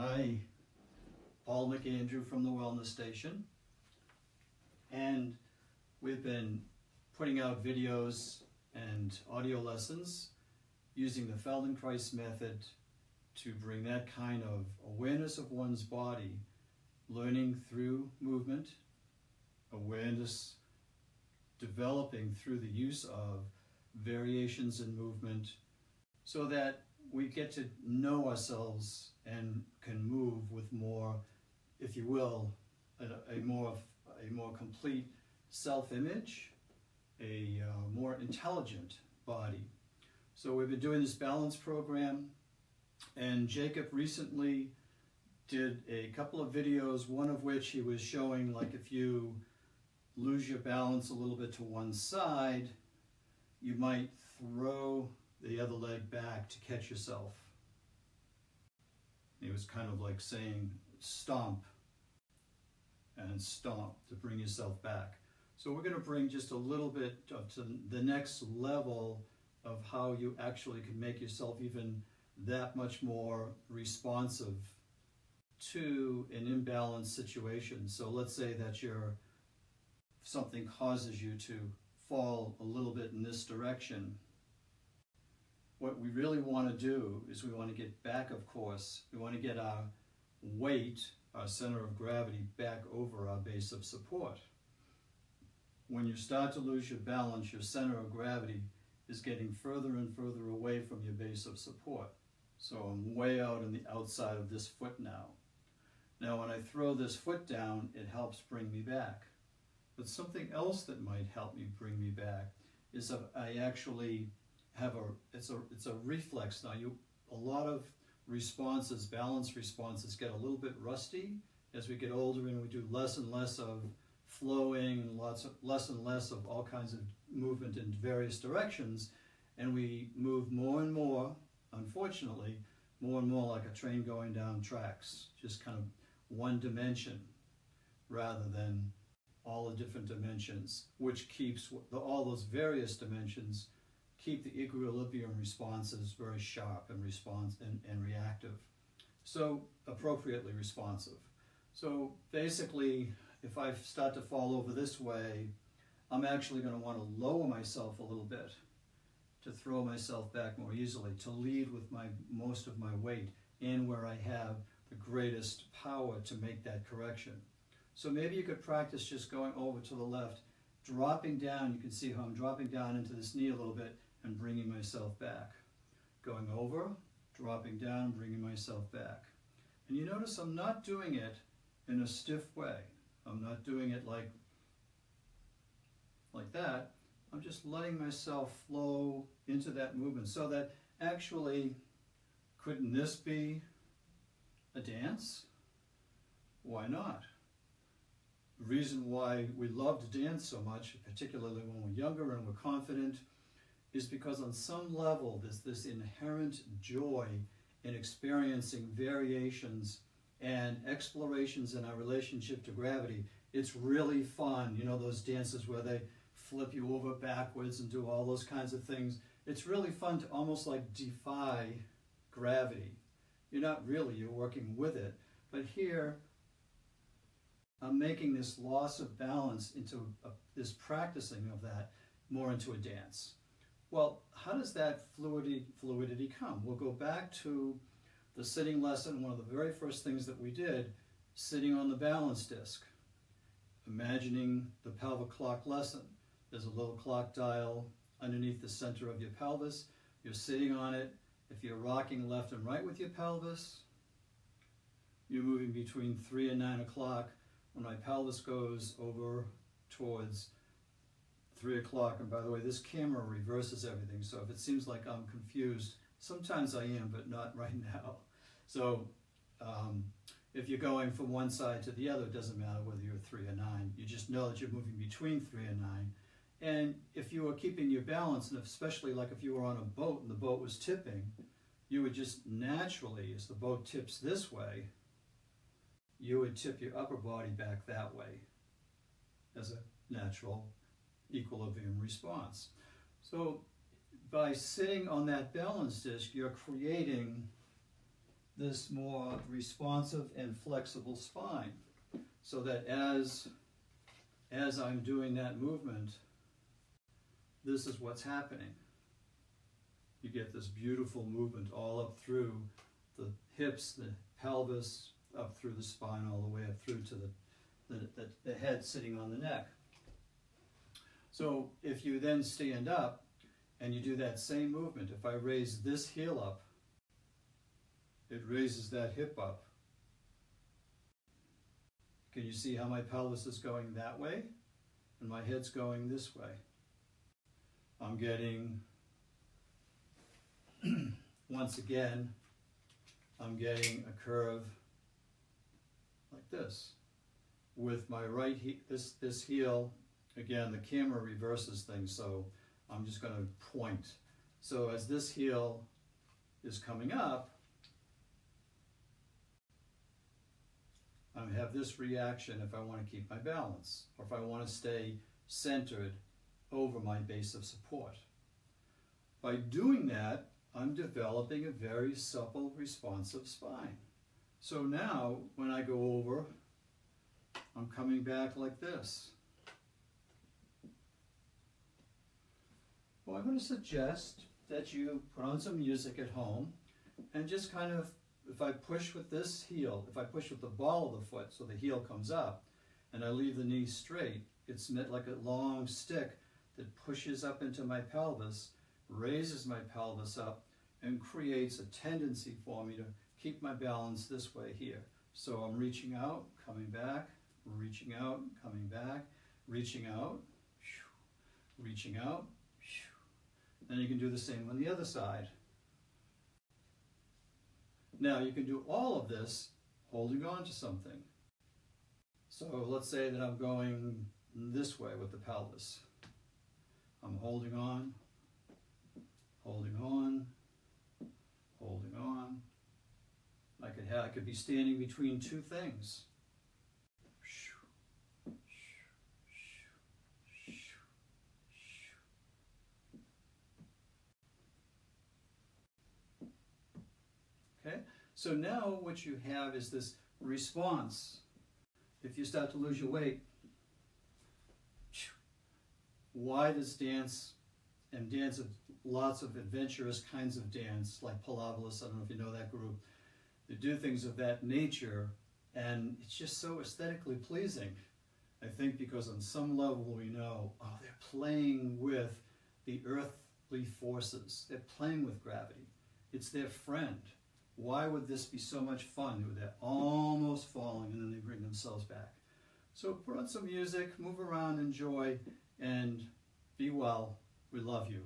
Hi, Paul McAndrew from the Wellness Station, and we've been putting out videos and audio lessons using the Feldenkrais method to bring that kind of awareness of one's body, learning through movement, awareness developing through the use of variations in movement, so that we get to know ourselves and can move with more, if you will, a more complete self-image, a more intelligent body. So we've been doing this balance program, and Jacob recently did a couple of videos, one of which he was showing, like, if you lose your balance a little bit to one side, you might throw the other leg back to catch yourself. He was kind of like saying stomp and stomp to bring yourself back. So we're going to bring just a little bit up to the next level of how you actually can make yourself even that much more responsive to an imbalanced situation. So let's say that something causes you to fall a little bit in this direction. What we really want to do is we want to get back, of course. We want to get our weight, our center of gravity, back over our base of support. When you start to lose your balance, your center of gravity is getting further and further away from your base of support. So I'm way out on the outside of this foot now. Now when I throw this foot down, it helps bring me back. But something else that might help me bring me back is if I actually have it's a reflex. Now a lot of responses, balance responses, get a little bit rusty as we get older, and we do less and less of flowing and less and less of all kinds of movement in various directions, and we move more and more, unfortunately, more and more like a train going down tracks, just kind of one dimension rather than all the different dimensions, which keeps all those various dimensions keep the equilibrium responses very sharp and and reactive. So appropriately responsive. So basically, if I start to fall over this way, I'm actually going to want to lower myself a little bit to throw myself back more easily, to lead with most of my weight in where I have the greatest power to make that correction. So maybe you could practice just going over to the left, dropping down. You can see how I'm dropping down into this knee a little bit and bringing myself back. Going over, dropping down, bringing myself back. And you notice I'm not doing it in a stiff way. I'm not doing it like that. I'm just letting myself flow into that movement, so that actually, couldn't this be a dance? Why not? The reason why we love to dance so much, particularly when we're younger and we're confident, is because on some level there's this inherent joy in experiencing variations and explorations in our relationship to gravity. It's really fun. You know, those dances where they flip you over backwards and do all those kinds of things. It's really fun to almost like defy gravity. You're not really, you're working with it. But here, I'm making this loss of balance into this practicing of that more into a dance. Well, how does that fluidity come? We'll go back to the sitting lesson, one of the very first things that we did, sitting on the balance disc. Imagining the pelvic clock lesson. There's a little clock dial underneath the center of your pelvis. You're sitting on it. If you're rocking left and right with your pelvis, you're moving between 3 and 9 o'clock. When my pelvis goes over towards 3 o'clock, and by the way, this camera reverses everything, so if it seems like I'm confused, sometimes I am, but not right now. So if you're going from one side to the other, it doesn't matter whether you're 3 or 9. You just know that you're moving between 3 and 9. And if you were keeping your balance, and especially like if you were on a boat and the boat was tipping, you would just naturally, as the boat tips this way, you would tip your upper body back that way as a natural equilibrium response. So by sitting on that balance disc, you're creating this more responsive and flexible spine, so that as I'm doing that movement, this is what's happening. You get this beautiful movement all up through the hips, the pelvis, up through the spine, all the way up through to the head sitting on the neck. So if you then stand up and you do that same movement, if I raise this heel up, it raises that hip up. Can you see how my pelvis is going that way and my head's going this way? I'm getting, once again, I'm getting a curve like this. With my right this heel, again, the camera reverses things, so I'm just going to point. So as this heel is coming up, I have this reaction if I want to keep my balance, or if I want to stay centered over my base of support. By doing that, I'm developing a very supple, responsive spine. So now, when I go over, I'm coming back like this. Well, I'm going to suggest that you put on some music at home and just kind of, if I push with this heel, if I push with the ball of the foot so the heel comes up, and I leave the knee straight, it's like a long stick that pushes up into my pelvis, raises my pelvis up, and creates a tendency for me to keep my balance this way here. So I'm reaching out, coming back, reaching out, coming back, reaching out, reaching out. Then you can do the same on the other side. Now you can do all of this holding on to something. So let's say that I'm going this way with the pelvis. I'm holding on, holding on, holding on. I could be standing between two things. Okay, so now what you have is this response. If you start to lose your weight, why this dance, and dance of lots of adventurous kinds of dance, like Pilates, I don't know if you know that group, they do things of that nature, and it's just so aesthetically pleasing. I think because on some level we know, oh, they're playing with the earthly forces. They're playing with gravity. It's their friend. Why would this be so much fun? They're almost falling and then they bring themselves back. So put on some music, move around, enjoy, and be well. We love you.